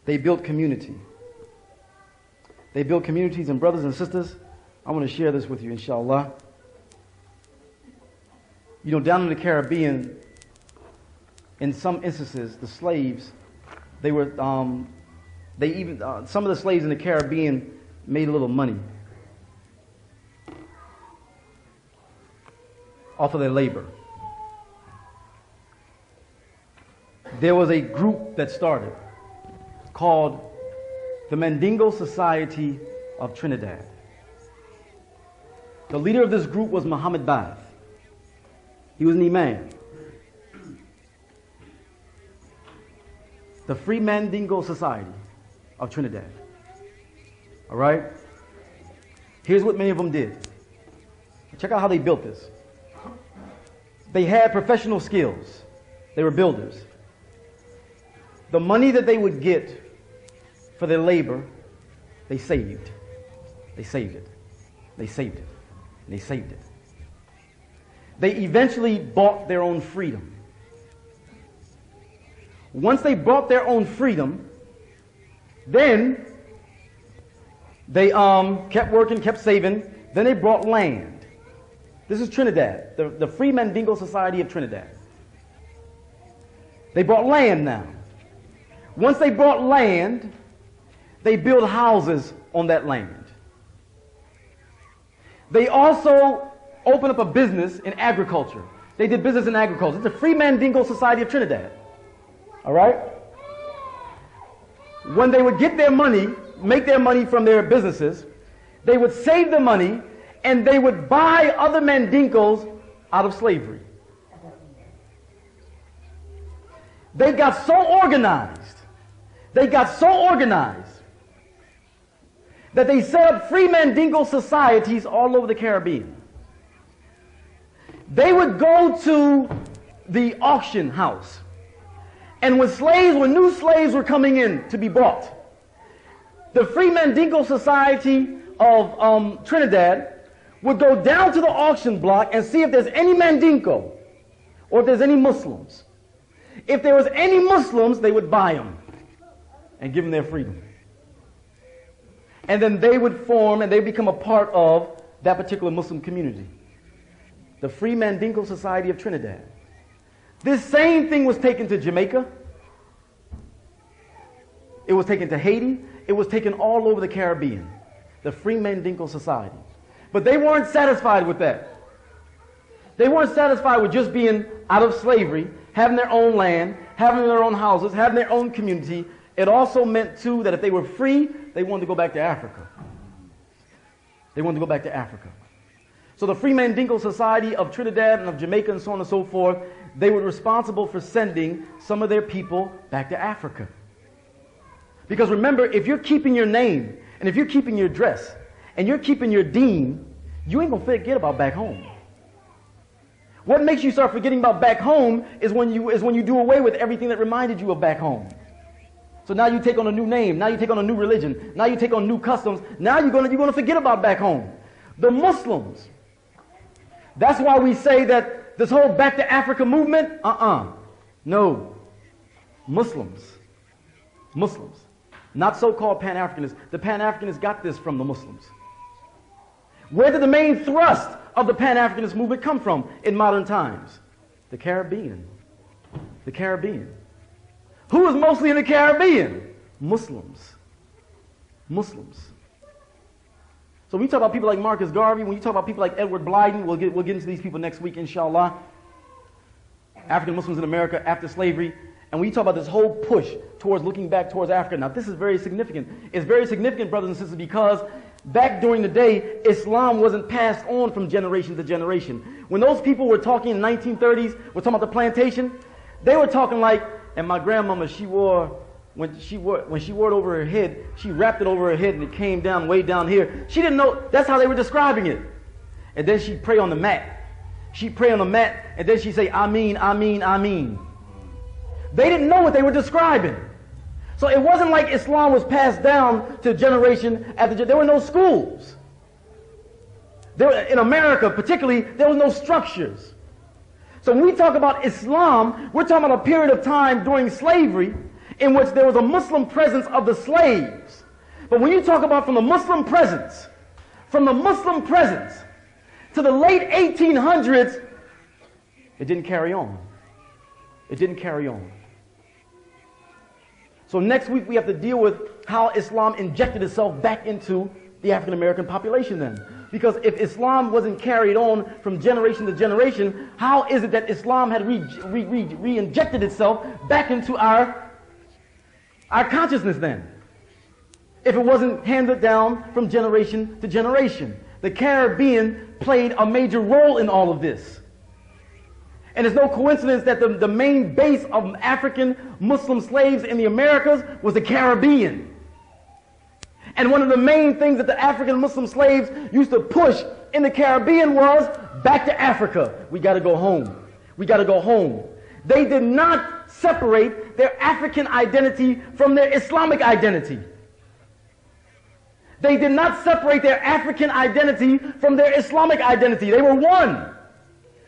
they built community. They built communities, and brothers and sisters, I want to share this with you, inshallah. You know, down in the Caribbean, in some instances, the slaves, they were, some of the slaves in the Caribbean made a little money off of their labor. There was a group that started called the Mandingo Society of Trinidad. The leader of this group was Muhammad Bath. He was an imam. The Free Mandingo Society of Trinidad. All right? Here's what many of them did. Check out how they built this. They had professional skills. They were builders. The money that they would get for their labor, they saved. They saved it. They saved it. And they saved it. They eventually bought their own freedom. Once they bought their own freedom, then they kept working, kept saving. Then they bought land. This is Trinidad, the Free Mandingo Society of Trinidad. They bought land now. Once they bought land, they built houses on that land. They also opened up a business in agriculture. They did business in agriculture. It's the Free Mandingo Society of Trinidad. All right? When they would get their money, make their money from their businesses, they would save the money and they would buy other Mandingos out of slavery. They got so organized. They got so organized that they set up free Mandingo societies all over the Caribbean. They would go to the auction house, and when new slaves were coming in to be bought, the Free Mandingo Society of Trinidad would go down to the auction block and see if there's any Mandingo or if there's any Muslims. If there was any Muslims, they would buy them and give them their freedom. And then they would form and they become a part of that particular Muslim community. The Free Mandingo Society of Trinidad. This same thing was taken to Jamaica. It was taken to Haiti. It was taken all over the Caribbean. The Free Mandingo Society. But they weren't satisfied with that. They weren't satisfied with just being out of slavery, having their own land, having their own houses, having their own community. It also meant, too, that if they were free, they wanted to go back to Africa. They wanted to go back to Africa. So the Free Mandingo Society of Trinidad and of Jamaica and so on and so forth, they were responsible for sending some of their people back to Africa. Because remember, if you're keeping your name, and if you're keeping your dress, and you're keeping your deen, you ain't going to forget about back home. What makes you start forgetting about back home is when you do away with everything that reminded you of back home. So now you take on a new name, now you take on a new religion, now you take on new customs, now you're going to forget about back home. The Muslims. That's why we say that this whole back to Africa movement, no. Muslims. Not so-called Pan-Africanists. The Pan-Africanists got this from the Muslims. Where did the main thrust of the Pan-Africanist movement come from in modern times? The Caribbean. The Caribbean. Who is mostly in the Caribbean? Muslims. So when you talk about people like Marcus Garvey, when you talk about people like Edward Blyden, we'll get into these people next week, inshallah. African Muslims in America after slavery. And when you talk about this whole push towards looking back towards Africa, now this is very significant. It's very significant, brothers and sisters, because back during the day, Islam wasn't passed on from generation to generation. When those people were talking in the 1930s, we're talking about the plantation, they were talking like, and my grandmama, when she wore it over her head, she wrapped it over her head and it came down way down here. She didn't know, that's how they were describing it. And then she'd pray on the mat. She'd pray on the mat and then she'd say, Ameen, Ameen, Ameen. They didn't know what they were describing. So it wasn't like Islam was passed down to generation after generation. There were no schools. In America particularly, there was no structures. So when we talk about Islam, we're talking about a period of time during slavery in which there was a Muslim presence of the slaves. But when you talk about from the Muslim presence to the late 1800s, it didn't carry on. It didn't carry on. So next week we have to deal with how Islam injected itself back into the African American population then. Because if Islam wasn't carried on from generation to generation, how is it that Islam had re-injected itself back into our consciousness then? If it wasn't handed down from generation to generation. The Caribbean played a major role in all of this. And it's no coincidence that the main base of African Muslim slaves in the Americas was the Caribbean. And one of the main things that the African Muslim slaves used to push in the Caribbean was back to Africa. We got to go home. We got to go home. They did not separate their African identity from their Islamic identity. They did not separate their African identity from their Islamic identity. They were one.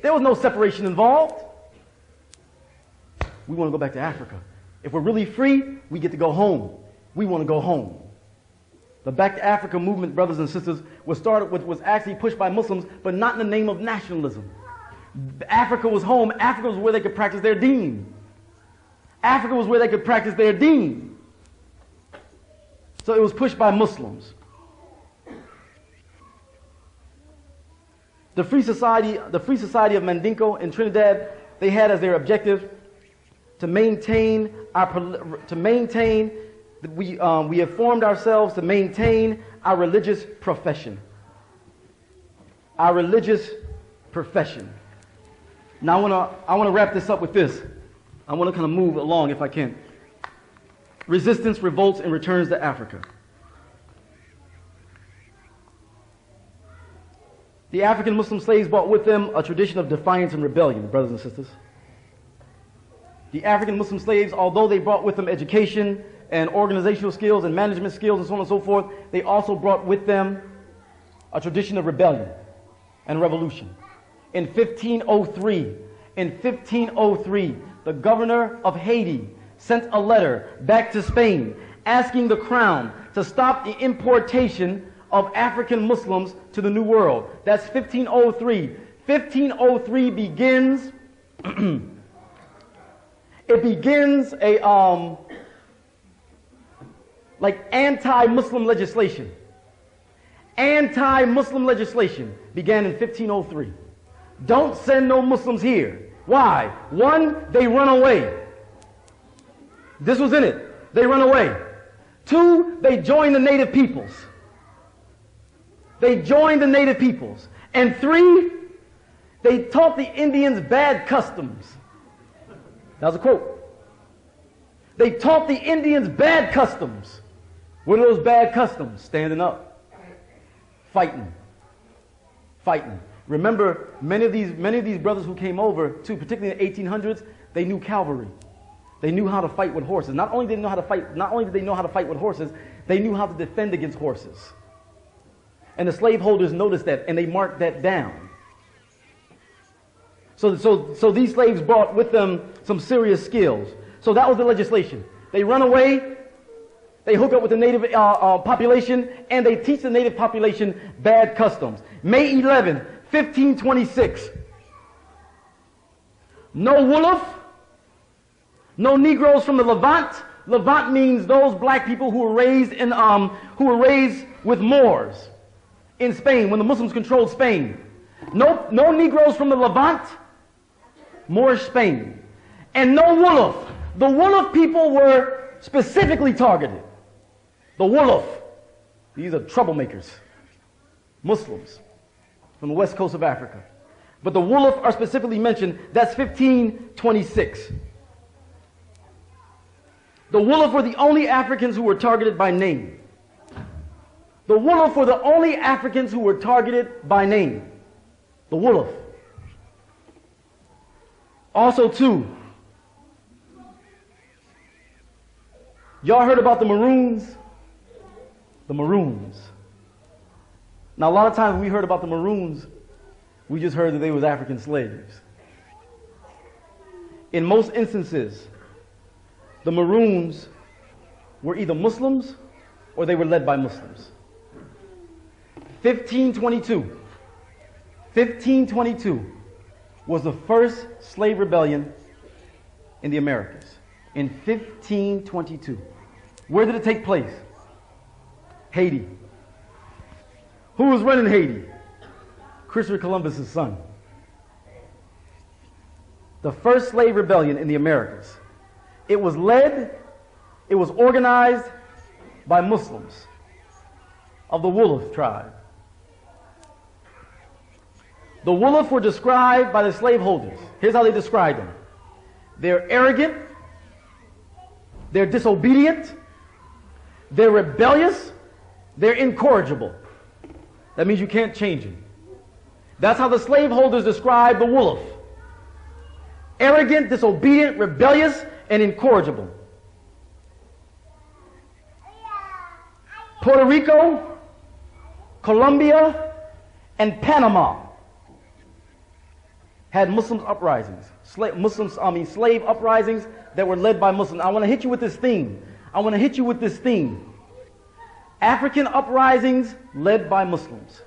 There was no separation involved. We want to go back to Africa. If we're really free, we get to go home. We want to go home. The Back to Africa movement, brothers and sisters, was actually pushed by Muslims, but not in the name of nationalism. Africa was home. Africa was where they could practice their deen. Africa was where they could practice their deen. So it was pushed by Muslims. The Free Society of Mandingo in Trinidad, they had as their objective to maintain we have formed ourselves to maintain our religious profession. Our religious profession. Now I want to wrap this up with this. I want to kind of move along if I can. Resistance, revolts, and returns to Africa. The African Muslim slaves brought with them a tradition of defiance and rebellion, brothers and sisters. The African Muslim slaves, although they brought with them education and organizational skills and management skills and so on and so forth, they also brought with them a tradition of rebellion and revolution. In 1503, the governor of Haiti sent a letter back to Spain asking the crown to stop the importation of African Muslims to the New World. That's 1503. 1503 begins, it begins a, like anti-Muslim legislation. Anti-Muslim legislation began in 1503. Don't send no Muslims here. Why? One, they run away. This was in it. They run away. Two, they join the native peoples. They joined the native peoples. And three, they taught the Indians bad customs. That was a quote. They taught the Indians bad customs. What are those bad customs? Standing up. Fighting. Fighting. Remember, many of these brothers who came over, too, particularly in the 1800s, they knew cavalry. They knew how to fight with horses. Not only did they know how to fight with horses, they knew how to defend against horses. And the slaveholders noticed that, and they marked that down. So these slaves brought with them some serious skills. So that was the legislation. They run away, they hook up with the native population, and they teach the native population bad customs. May 11, 1526. No Wolof, no Negroes from the Levant. Levant means those black people who were raised with Moors in Spain when the Muslims controlled Spain. No Negroes from the Levant, Moorish Spain. And no Wolof. The Wolof people were specifically targeted. The Wolof. These are troublemakers. Muslims from the west coast of Africa. But the Wolof are specifically mentioned. That's 1526. The Wolof were the only Africans who were targeted by name. The Wolof were the only Africans who were targeted by name. The Wolof. Also, too, y'all heard about the Maroons? The Maroons. Now, a lot of times when we heard about the Maroons, we just heard that they was African slaves. In most instances, the Maroons were either Muslims or they were led by Muslims. 1522 was the first slave rebellion in the Americas. In 1522. Where did it take place? Haiti. Who was running Haiti? Christopher Columbus' son. The first slave rebellion in the Americas. It was organized by Muslims of the Wolof tribe. The Wolof were described by the slaveholders. Here's how they described them. They're arrogant, they're disobedient, they're rebellious, they're incorrigible. That means you can't change them. That's how the slaveholders described the Wolof. Arrogant, disobedient, rebellious, and incorrigible. Puerto Rico, Colombia, and Panama had Muslim uprisings, slave uprisings that were led by Muslims. I want to hit you with this theme. African uprisings led by Muslims.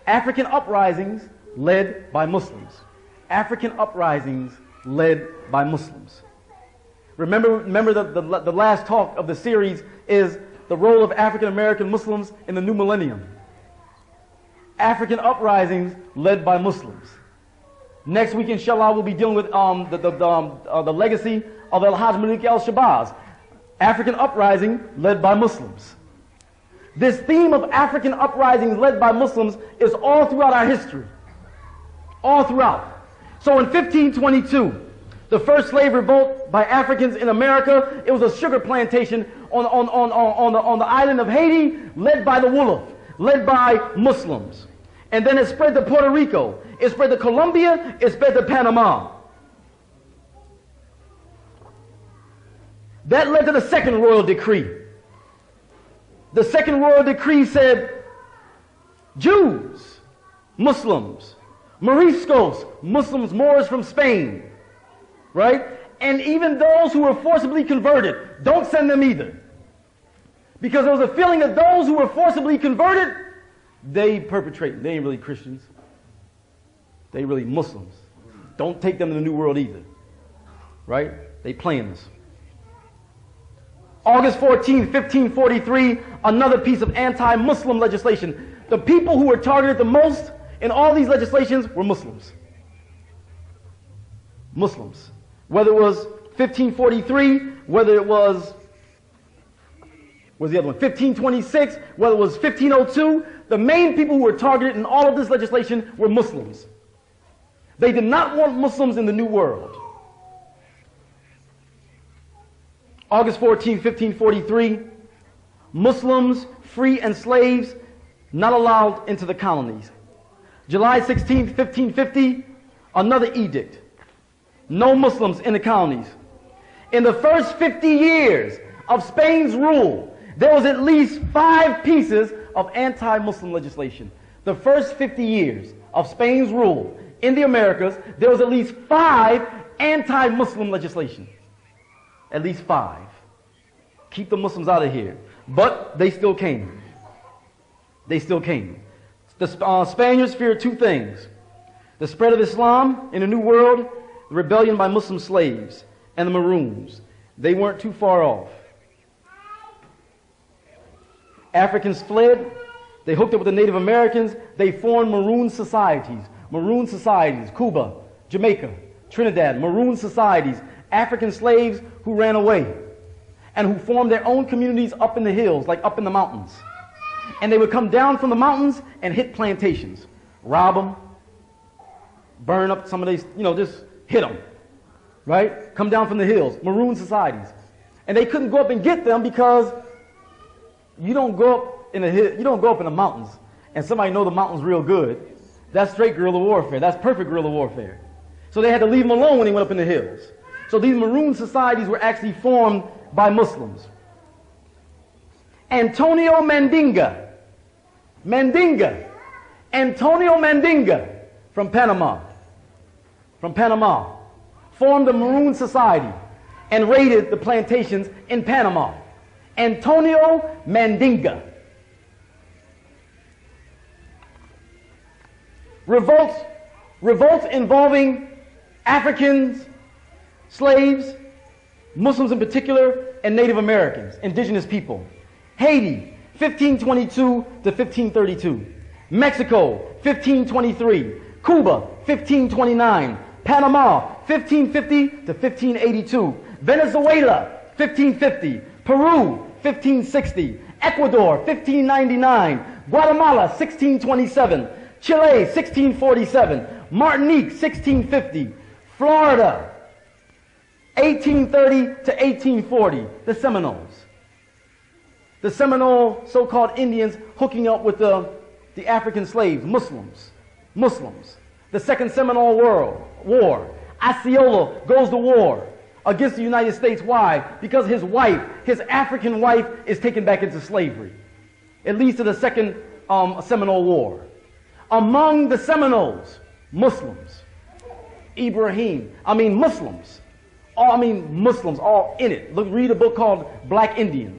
African uprisings led by Muslims. African uprisings led by Muslims. Remember the last talk of the series is the role of African American Muslims in the new millennium. African uprisings led by Muslims. Next week, inshallah, we'll be dealing with the legacy of Al-Hajj Malik al-Shabazz. African uprising led by Muslims. This theme of African uprisings led by Muslims is all throughout our history. All throughout. So in 1522, the first slave revolt by Africans in America, it was a sugar plantation on the island of Haiti, led by the Wolof, led by Muslims. And then it spread to Puerto Rico. It spread to Colombia. It spread to Panama. That led to the second royal decree. The second royal decree said, Jews, Muslims, Moriscos, Muslims, Moors from Spain, right? And even those who were forcibly converted, don't send them either. Because there was a feeling that those who were forcibly converted, they perpetrate. They ain't really Christians. They really Muslims. Don't take them to the New World either. Right? They playing this. August 14, 1543, another piece of anti-Muslim legislation. The people who were targeted the most in all these legislations were Muslims. Muslims. Whether it was 1543, whether it was the other one? 1526, whether it was 1502, the main people who were targeted in all of this legislation were Muslims. They did not want Muslims in the New World. August 14, 1543, Muslims, free and slaves, not allowed into the colonies. July 16, 1550, another edict. No Muslims in the colonies. In the first 50 years of Spain's rule, there was at least 5 pieces of anti-Muslim legislation. The first 50 years of Spain's rule in the Americas, there was at least 5 anti-Muslim legislation. At least 5. Keep the Muslims out of here. But they still came. They still came. The Spaniards feared 2 things. The spread of Islam in the New World, the rebellion by Muslim slaves, and the Maroons. They weren't too far off. Africans fled. They hooked up with the Native Americans. They formed Maroon societies. Maroon societies, Cuba, Jamaica, Trinidad, Maroon societies, African slaves who ran away and who formed their own communities up in the hills, like up in the mountains. And they would come down from the mountains and hit plantations, rob them, burn up some of these, just hit them, right? Come down from the hills, Maroon societies. And they couldn't go up and get them because you don't go up in the hill, you don't go up in the mountains and somebody know the mountains real good. That's straight guerrilla warfare. That's perfect guerrilla warfare. So they had to leave them alone when they went up in the hills. So these Maroon societies were actually formed by Muslims. Antonio Mandinga, Antonio Mandinga from Panama, formed the Maroon Society. and raided the plantations in Panama. Antonio Mandinga. Revolts involving Africans, slaves, Muslims in particular, and Native Americans, indigenous people. Haiti, 1522 to 1532. Mexico, 1523. Cuba, 1529. Panama, 1550 to 1582. Venezuela, 1550. Peru, 1560. Ecuador, 1599. Guatemala, 1627. Chile, 1647. Martinique, 1650. Florida, 1830 to 1840. The Seminoles. The Seminole so-called Indians hooking up with the African slaves, Muslims. The Second Seminole War. Osceola goes to war against the United States. Why? Because his wife, his African wife, is taken back into slavery. It leads to the Second Seminole War. Among the Seminoles, Muslims. Muslims all in it. Read a book called Black Indians.